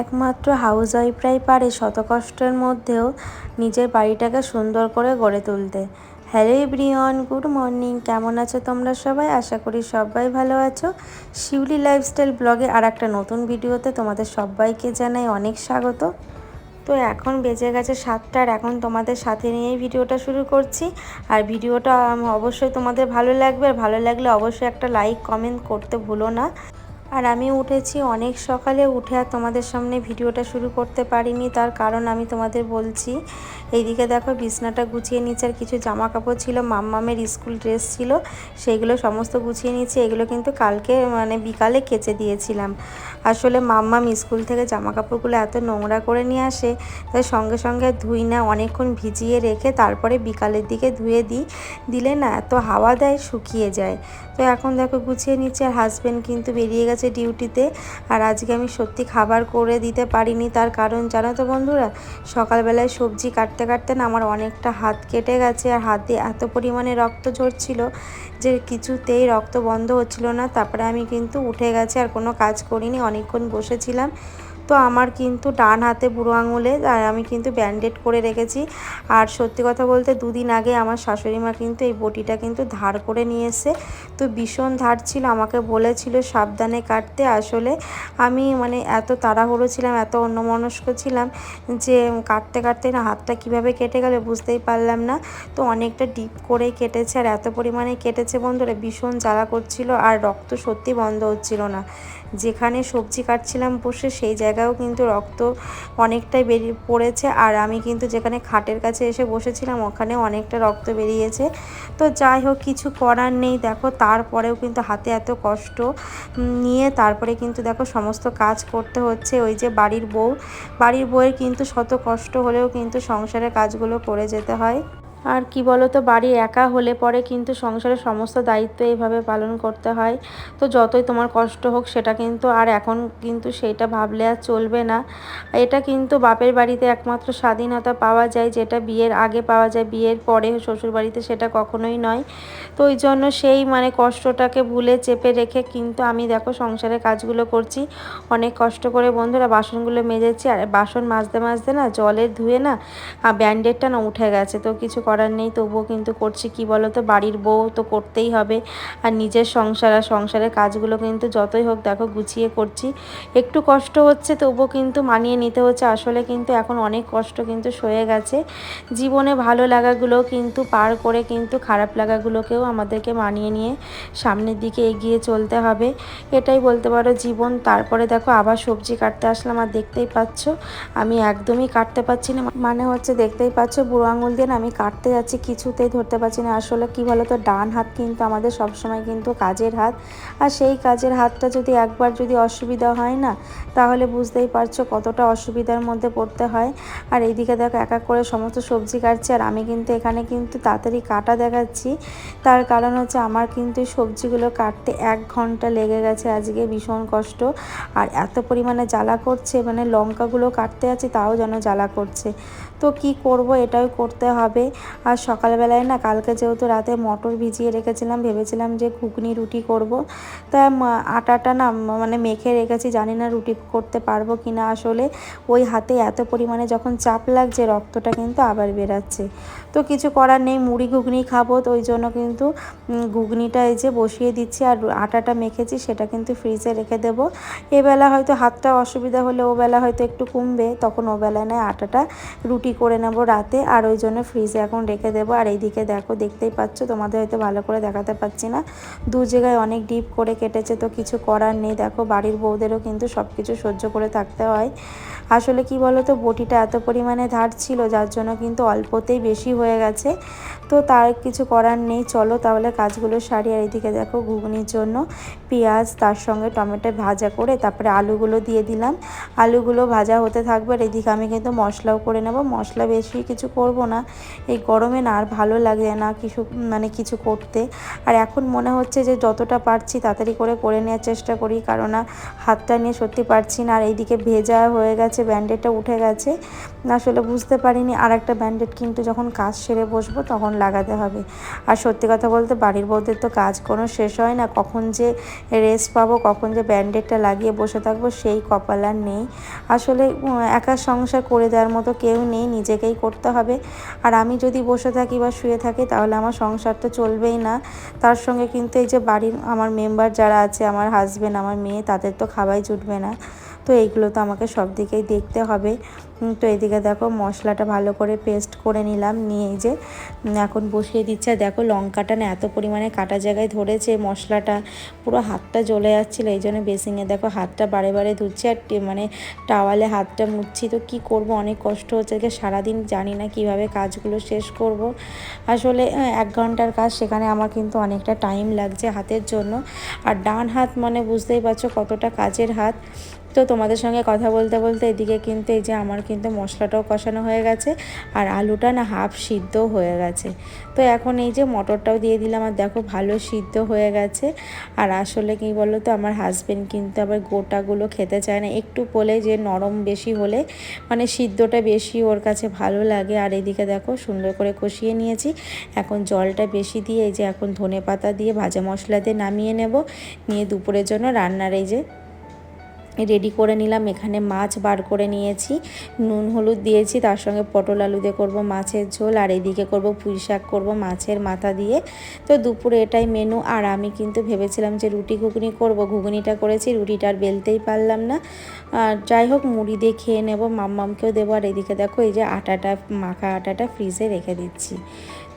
একমাত্র হাউসওয়াইফরাই পারে শত কষ্টের মধ্যেও নিজের বাড়িটাকে সুন্দর করে গড়ে তুলতে। Hello everyone, good morning. কেমন আছো তোমরা সবাই? আশা করি সবাই ভালো আছো। শিউলি লাইফস্টাইল ব্লগে আর একটা নতুন ভিডিওতে তোমাদের সবাইকে জানাই অনেক স্বাগত। তো এখন বেজে গেছে 7টা, আর এখন তোমাদের সাথে নিয়েই ভিডিওটা শুরু করছি। আর ভিডিওটা অবশ্যই তোমাদের ভালো লাগবে, আর ভালো লাগলে অবশ্যই একটা লাইক কমেন্ট করতে ভুলো না। আর আমি উঠেছি অনেক সকালে, উঠে আর তোমাদের সামনে ভিডিওটা শুরু করতে পারিনি, তার কারণ আমি তোমাদের বলছি। এইদিকে দেখো বিছনাটা গুছিয়ে নিচ্ছে, আর কিছু জামা কাপড় ছিল, মাম্মামের স্কুল ড্রেস ছিল, সেইগুলো সমস্ত গুছিয়ে নিচ্ছে। এগুলো কিন্তু কালকে বিকালে কেচে দিয়েছিলাম। আসলে মাম্মাম স্কুল থেকে জামা কাপড়গুলো এত নোংরা করে নিয়ে আসে, তাই সঙ্গে সঙ্গে ধুই না, অনেকক্ষণ ভিজিয়ে রেখে তারপরে বিকালের দিকে ধুয়ে দিলে না এত হাওয়া দেয়, শুকিয়ে যায়। তো এখন দেখো গুছিয়ে নিচ্ছে, আর হাজব্যান্ড কিন্তু বেরিয়ে গেছে ডিউটিতে। আর আজকে আমি সত্যি খাবার করে দিতে পারিনি, তার কারণ জানো তো বন্ধুরা, সকালবেলায় সবজি কাটতে কাটতে না আমার অনেকটা হাত কেটে গেছে, আর হাত দিয়ে এত পরিমাণে রক্ত ঝরছিল যে কিছুতেই রক্ত বন্ধ হচ্ছিল না। তারপরে আমি কিন্তু উঠে গেছি, আর কোনো কাজ করিনি, অনেকক্ষণ বসেছিলাম। তো আমার কিন্তু ডান হাতে বুড়ো আঙুলে আর আমি কিন্তু ব্যান্ডেড করে রেখেছি। আর সত্যি কথা বলতে দুদিন আগে আমার শাশুড়ি মা কিন্তু এই বটিটা কিন্তু ধার করে নিয়ে এসে, তো ভীষণ ধার ছিল, আমাকে বলেছিল সাবধানে কাটতে। আসলে আমি এত তাড়াহুড়ো ছিলাম, এত অন্যমনস্ক ছিলাম যে কাটতে কাটতে না হাতটা কিভাবে কেটে গেল বুঝতেই পারলাম না। তো অনেকটা ডিপ করেই কেটেছে, আর এত পরিমাণে কেটেছে বন্ধুরা, ভীষণ জ্বালা করছিল, আর রক্ত সত্যি বন্ধ হচ্ছিল না। যেখানে সবজি কাটছিলাম বসে সেই জায়গায়ও কিন্তু রক্ত অনেকটাই বেরিয়ে পড়েছে, আর আমি কিন্তু যেখানে খাটের কাছে এসে বসেছিলাম ওখানেও অনেকটা রক্ত বেরিয়েছে। তো যাই হোক, কিছু করার নেই। দেখো তারপরেও কিন্তু হাতে এত কষ্ট নিয়ে তারপরে কিন্তু দেখো সমস্ত কাজ করতে হচ্ছে। ওই যে বাড়ির বউয়ের কিন্তু শত কষ্ট হলেও কিন্তু সংসারের কাজগুলো করে যেতে হয়। আর কি বলো তো, বাড়ি একা হলে পরে কিন্তু সংসারের সমস্ত দায়িত্ব এইভাবে পালন করতে হয়। তো যতই তোমার কষ্ট হোক সেটা কিন্তু আর এখন কিন্তু সেইটা ভাবলে আর চলবে না। এটা কিন্তু বাপের বাড়িতে একমাত্র স্বাধীনতা পাওয়া যায়, যেটা বিয়ের আগে পাওয়া যায়, বিয়ের পরে শ্বশুর বাড়িতে সেটা কখনোই নয়। তো ওই জন্য সেই কষ্টটাকে ভুলে চেপে রেখে কিন্তু আমি দেখো সংসারের কাজগুলো করছি অনেক কষ্ট করে বন্ধুরা। বাসনগুলো মেজেছি, আর বাসন মাজতে মাজতে না জলের ধুয়ে না ব্যান্ডেডটা না উঠে গেছে। তো কিছু করার নেই, তবুও কিন্তু করছি। কি বলো তো, বাড়ির বউ তো করতেই হবে, আর নিজের সংসারের কাজগুলো কিন্তু যতই হোক দেখো গুছিয়ে করছি। একটু কষ্ট হচ্ছে তবুও কিন্তু মানিয়ে নিতে হচ্ছে। আসলে কিন্তু এখন অনেক কষ্ট কিন্তু সয়ে গেছে। জীবনে ভালো লাগাগুলোও কিন্তু পার করে কিন্তু খারাপ লাগাগুলোকেও আমাদেরকে মানিয়ে নিয়ে সামনের দিকে এগিয়ে চলতে হবে, এটাই বলতে পারো জীবন। তারপরে দেখো আবার সবজি কাটতে আসলাম, আর দেখতেই পাচ্ছ আমি একদমই কাটতে পারছি না, হচ্ছে দেখতেই পাচ্ছ বুড়ো আঙুল দিয়ে না আমি কাটতে যাচ্ছি, কিছুতেই ধরতে পারছি না। আসলে কি বলো তো, ডান হাত কিন্তু আমাদের সবসময় কিন্তু কাজের হাত, আর সেই কাজের হাতটা যদি একবার যদি অসুবিধা হয় না, তাহলে বুঝতেই পারছো কতটা অসুবিধার মধ্যে পড়তে হয়। আর এইদিকে দেখো এক এক করে সমস্ত সবজি কাটছি, আর আমি কিন্তু এখানে কিন্তু তাড়াতাড়ি কাটা দেখাচ্ছি, তার কারণ হচ্ছে আমার কিন্তু সবজিগুলো কাটতে 1 ঘন্টা লেগে গেছে আজকে, ভীষণ কষ্ট। আর এত পরিমাণে জ্বালা করছে, লঙ্কাগুলো কাটতে আছি তাও যেন জ্বালা করছে। তো কি করব, এটাই করতে হবে। আর সকালবেলায় না কালকে যেহেতু রাতে মটর ভিজিয়ে রেখেছিলাম, ভেবেছিলাম যে ঘুগনি রুটি করব। তা আটাটা না মেখে রেখেছি, জানি না রুটি করতে পারবো কি না। আসলে ওই হাতে এত পরিমাণে যখন চাপ লাগছে রক্তটা কিন্তু আবার বেরাচ্ছে। তো কিছু করার নেই, মুড়ি ঘুগনি খাবো, তো ওই জন্য কিন্তু ঘুগনিটা এই যে বসিয়ে দিচ্ছি। আর আটাটা মেখেছি সেটা কিন্তু ফ্রিজে রেখে দেবো। এবেলা হয়তো হাতটা অসুবিধা হলে ওবেলা হয়তো একটু কমবে, তখন ওবেলায় নয় আটাটা রুটি করে নেব রাতে, আর ওই জন্য ফ্রিজে এখন রেখে দেবো। আর এইদিকে দেখো দেখতেই পাচ্ছ, তোমাদের হয়তো ভালো করে দেখাতে পাচ্ছি না, দু জায়গায় অনেক ডিপ করে কেটেছে। তো কিছু করার নেই, দেখো বাড়ির বউদেরও কিন্তু সব কিছু সহ্য করে থাকতে হয়। আসলে কি বলো তো, বটিটা এত পরিমাণে ধার ছিল যার জন্য কিন্তু অল্পতেই বেশি হয়ে গেছে। তো তার কিছু করার নেই, চলো তাহলে কাজগুলো সারি। আর এইদিকে দেখো ঘুগনির জন্য পেঁয়াজ তার সঙ্গে টমেটো ভাজা করে তারপরে আলুগুলো দিয়ে দিলাম, আলুগুলো ভাজা হতে থাকবে। আর এদিকে আমি কিন্তু মশলাও করে নেব। মশলা বেশি কিছু করব না, এই গরমে না আর ভালো লাগে না কিছু করতে। আর এখন মনে হচ্ছে যে যতটা পারছি তাড়াতাড়ি করে নেওয়ার চেষ্টা করি, কারণ হাতটা নিয়ে সত্যি পারছি না। আর এইদিকে ভেজা হয়ে গেছে, ব্যান্ডেডটা উঠে গেছে, আসলে বুঝতে পারিনি আর একটা ব্যান্ডেড কিন্তু যখন কাজ সেরে বসবো তখন লাগাতে হবে। আর সত্যি কথা বলতে বাড়ির বউদের তো কাজ কোনো শেষ হয় না, কখন যে রেস্ট পাবো, কখন যে ব্যান্ডেডটা লাগিয়ে বসে থাকবো সেই কপাল আর নেই। আসলে একা সংসার করে দেওয়ার মতো কেউ নেই, নিজেকেই করতে হবে। আর আমি যদি বসে থাকি বা শুয়ে থাকি তাহলে আমার সংসার তো চলবেই না। তার সঙ্গে কিন্তু এই যে বাড়ির আমার মেম্বার যারা আছে, আমার হাজব্যান্ড, আমার মেয়ে, তাদের তো খাওয়াই জুটবে না। তো এইগুলো তো আমাকে সব দিকেই দেখতে হবে। তো এদিকে দেখো মশলাটা ভালো করে পেস্ট করে নিলাম, নিয়ে এই যে এখন বসিয়ে দিচ্ছে। দেখো লঙ্কাটা না এত পরিমাণে কাটা জায়গায় ধরেছে, মশলাটা পুরো হাতটা জ্বলে যাচ্ছিলো, এই জন্য বেসিংয়ে দেখো হাতটা বারে বারে ধুচ্ছি আর মানে টাওয়ালে হাতটা মুছছি। তো কি করব, অনেক কষ্ট হচ্ছে, সারাদিন জানি না কিভাবে কাজগুলো শেষ করব। আসলে 1 ঘন্টার কাজ, সেখানে আমার কিন্তু অনেকটা টাইম লাগছে হাতের জন্য। আর ডান হাত মানে বুঝতেই পারছো কতটা কাজের হাত। তো তোমাদের সঙ্গে কথা বলতে বলতে এদিকে কিন্তু এই যে আমার কিন্তু মশলাটাও কষানো হয়ে গেছে আর আলুটা না হাফ সিদ্ধ হয়ে গেছে। তো এখন এই যে মটরটাও দিয়ে দিলাম আর দেখো ভালো সিদ্ধ হয়ে গেছে। আর আসলে কি বলো তো, আমার হাজব্যান্ড কিন্তু আবার গোটাগুলো খেতে চায় না, একটু পোলে যে নরম বেশি হলে মানে সিদ্ধটা বেশি ওর কাছে ভালো লাগে। আর এদিকে দেখো সুন্দর করে কষিয়ে নিয়েছি, এখন জলটা বেশি দিয়ে এই যে এখন ধনেপাতা দিয়ে ভাজা মশলা দিয়ে নামিয়ে নেব, নিয়ে দুপুরের জন্য রান্নার এই যে রেডি করে নিলাম। এখানে মাছ বার করে নিয়েছি, নুন হলুদ দিয়েছি, তার সঙ্গে পটল আলু দিয়ে করবো মাছের ঝোল, আর এদিকে করব পুঁই শাক করবো মাছের মাথা দিয়ে। তো দুপুরে এটাই মেনু। আর আমি কিন্তু ভেবেছিলাম যে রুটি ঘুগনি করব, ঘুগনিটা করেছি, রুটিটা আর বেলতেই পারলাম না। আর যাই হোক মুড়ি দিয়ে খেয়ে নেব, মাম্মামকেও দেবো। আর এদিকে দেখো এই যে আটাটা, মাখা আটাটা ফ্রিজে রেখে দিচ্ছি।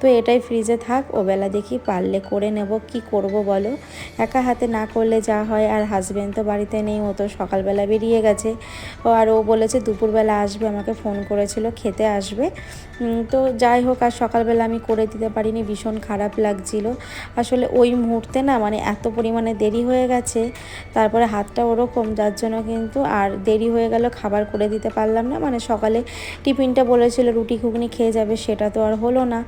তো এটাই ফ্রিজে থাক, ওবেলা দেখি পারলে করে নেব, কি করব বলো, একা হাতে না করলে যা হয়। আর হাজব্যান্ড তো বাড়িতে নেই, ও তো সকালবেলা বেরিয়ে গেছে। আর ও বলেছে দুপুরবেলা আসবে, আমাকে ফোন করেছিল খেতে আসবে। তো যাই হোক, আর সকালবেলা আমি করে দিতে পারিনি, ভীষণ খারাপ লাগছিল। আসলে ওই মুহূর্তে না মানে এত পরিমাণে দেরি হয়ে গেছে, তারপরে হাতটা ওরকম, যার জন্য কিন্তু আর দেরি হয়ে গেল, খাবার করে দিতে পারলাম না। মানে সকালে টিফিনটা বলেছিল রুটি ঘুগনি খেয়ে যাবে, সেটা তো আর হলো না।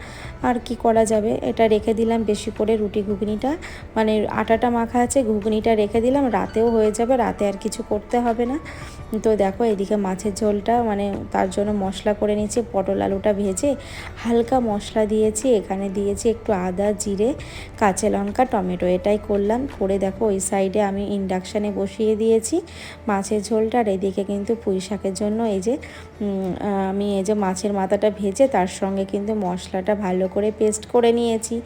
আর কি করা যাবে, এটা রেখে দিলাম বেশি করে রুটি ঘুগনিটা, মানে আটাটা মাখা আছে, ঘুগনিটা রেখে দিলাম, রাতেও হয়ে যাবে, রাতে আর কিছু করতে হবে না। তো দেখো এদিকে মাছের ঝোলটা মানে তার জন্য মশলা করে নিচ্ছি, পটল আলুটা ভেজে হালকা মশলা দিয়েছি, এখানে দিয়েছি একটু আদা জিরে কাঁচা লঙ্কা টমেটো, এটাই করলাম। করে দেখো ওই সাইডে আমি ইন্ডাকশানে বসিয়ে দিয়েছি মাছের ঝোলটা। আর এদিকে কিন্তু পুঁই শাকের জন্য এই যে আমি এই যে মাছের মাথাটা ভেজে তার সঙ্গে কিন্তু মশলাটা ভালো করে পেস্ট করে নিয়েছি।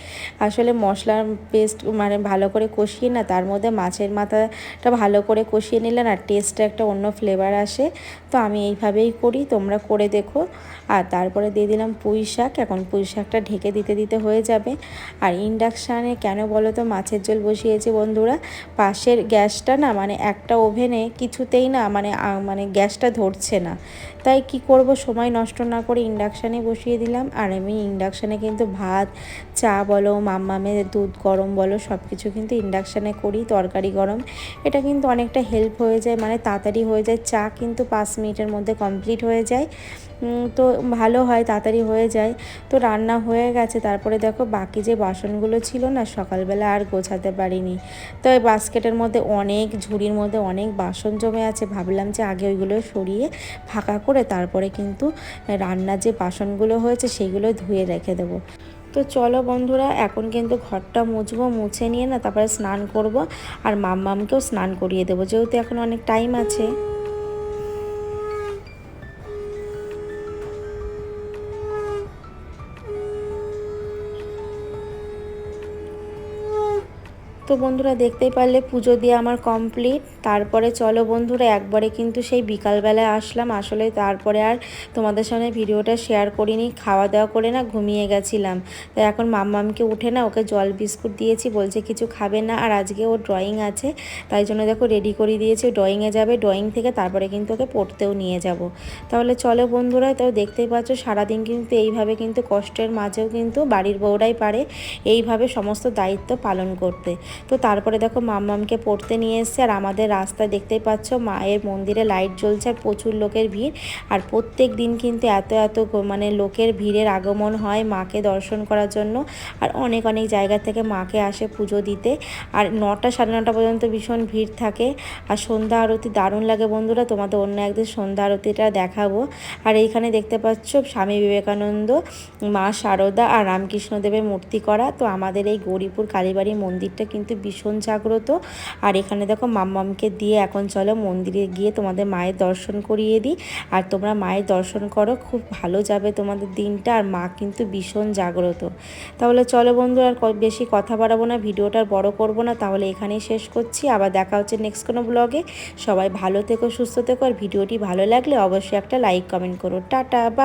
আসলে মশলার পেস্ট মানে ভালো করে কষিয়ে না, তার মধ্যে মাছের মাথাটা ভালো করে কষিয়ে নিলে না টেস্টটা একটা অন্য ফ্লেভার আসে। তো আমি এইভাবেই করি, তোমরা করে দেখো। আর তারপরে দিয়ে দিলাম পুঁই শাক, এখন পুঁই শাকটা ঢেকে দিতে দিতে হয়ে যাবে। আর ইন্ডাকশানে কেন বলো তো মাছের ঝোল বসিয়েছি বন্ধুরা, পাশের গ্যাসটা না মানে একটা ওভেনে কিছুতেই না মানে মানে গ্যাসটা ধরছে না, তাই কি করব, সময় নষ্ট না করে ইন্ডাকশানে বসিয়ে দিলাম। আর আমি ইন্ডাকশানে কিন্তু ভাত চা বলো, মাম্মামের দুধ গরম বলো, সব কিছু কিন্তু ইন্ডাকশানে করি, তরকারি গরম, এটা কিন্তু অনেকটা হেল্প হয়ে যায়, মানে তাড়াতাড়ি হয়ে যায়। চা কিন্তু 5 মিনিটের মধ্যে কমপ্লিট হয়ে যায়, তো ভালো হয়, তাড়াতাড়ি হয়ে যায়। তো রান্না হয়ে গেছে। তারপরে দেখো বাকি যে বাসনগুলো ছিল না সকালবেলা আর গোছাতে পারিনি, তো ওই বাস্কেটের মধ্যে অনেক, ঝুড়ির মধ্যে অনেক বাসন জমে আছে, ভাবলাম যে আগে ওইগুলো সরিয়ে ফাঁকা করে তারপরে কিন্তু রান্নার যে বাসনগুলো হয়েছে সেইগুলো ধুয়ে রেখে দেবো। তো চলো বন্ধুরা, এখন কিন্তু ঘরটা মুছবো, মুছে নিয়ে না তারপরে স্নান করব, আর মাম্মামকেও স্নান করিয়ে দেবো, যেহেতু এখন অনেক টাইম আছে। তো বন্ধুরা দেখতেই পারলে পুজো দিয়ে আমার কমপ্লিট। তারপরে চলো বন্ধুরা একবারে কিন্তু সেই বিকালবেলায় আসলাম, আসলে তারপরে আর তোমাদের সঙ্গে ভিডিওটা শেয়ার করিনি, খাওয়া দাওয়া করে না ঘুমিয়ে গেছিলাম। তো এখন মাম্মামকে উঠে না ওকে জল বিস্কুট দিয়েছি, বলছে কিছু খাবে না, আর আজকে ওর ড্রয়িং আছে, তাই জন্য দেখো রেডি করে দিয়েছি, ড্রয়িংয়ে যাবে, ড্রয়িং থেকে তারপরে কিন্তু ওকে পড়তেও নিয়ে যাব। তাহলে চলো বন্ধুরা, তাও দেখতেই পাচ্ছ সারাদিন কিন্তু এইভাবে কিন্তু কষ্টের মাঝেও কিন্তু বাড়ির বউরাই পারে এইভাবে সমস্ত দায়িত্ব পালন করতে। তো তারপরে দেখো মাম্মামকে পড়তে নিয়ে এসছে। আর আমাদের রাস্তায় দেখতেই পাচ্ছ মায়ের মন্দিরে লাইট জ্বলছে আর প্রচুর লোকের ভিড়। আর প্রত্যেক দিন কিন্তু এত মানে লোকের ভিড়ের আগমন হয় মাকে দর্শন করার জন্য। আর অনেক অনেক জায়গা থেকে মাকে আসে পুজো দিতে। আর 9টা সাড়ে 9টা পর্যন্ত ভীষণ ভিড় থাকে। আর সন্ধ্যা আরতি দারুণ লাগে বন্ধুরা, তোমাদের অন্য একদিন সন্ধ্যা আরতিটা দেখাবো। আর এইখানে দেখতে পাচ্ছ স্বামী বিবেকানন্দ, মা শারদা আর রামকৃষ্ণদেবের মূর্তি করা। তো আমাদের এই গৌরীপুর কালীবাড়ি মন্দিরটা কিন্তু ভীষণ জাগ্রত। আর এখানে দেখো মাম্মামকে দিয়ে এখন চলো মন্দিরে গিয়ে তোমাদের মায়ের দর্শন করিয়ে দিই। আর তোমরা মায়ের দর্শন করো, খুব ভালো যাবে তোমাদের দিনটা। আর মা কিন্তু ভীষণ জাগ্রত। তাহলে চলো বন্ধু, আর বেশি কথা বাড়াবো না, ভিডিওটা বড় করব না, তাহলে এখানেই শেষ করছি। আবার দেখা হচ্ছে নেক্সট কোনো ব্লগে। সবাই ভালো থেকো, সুস্থ থেকো। আর ভিডিওটি ভালো লাগলে অবশ্যই একটা লাইক কমেন্ট করো। Tata, by.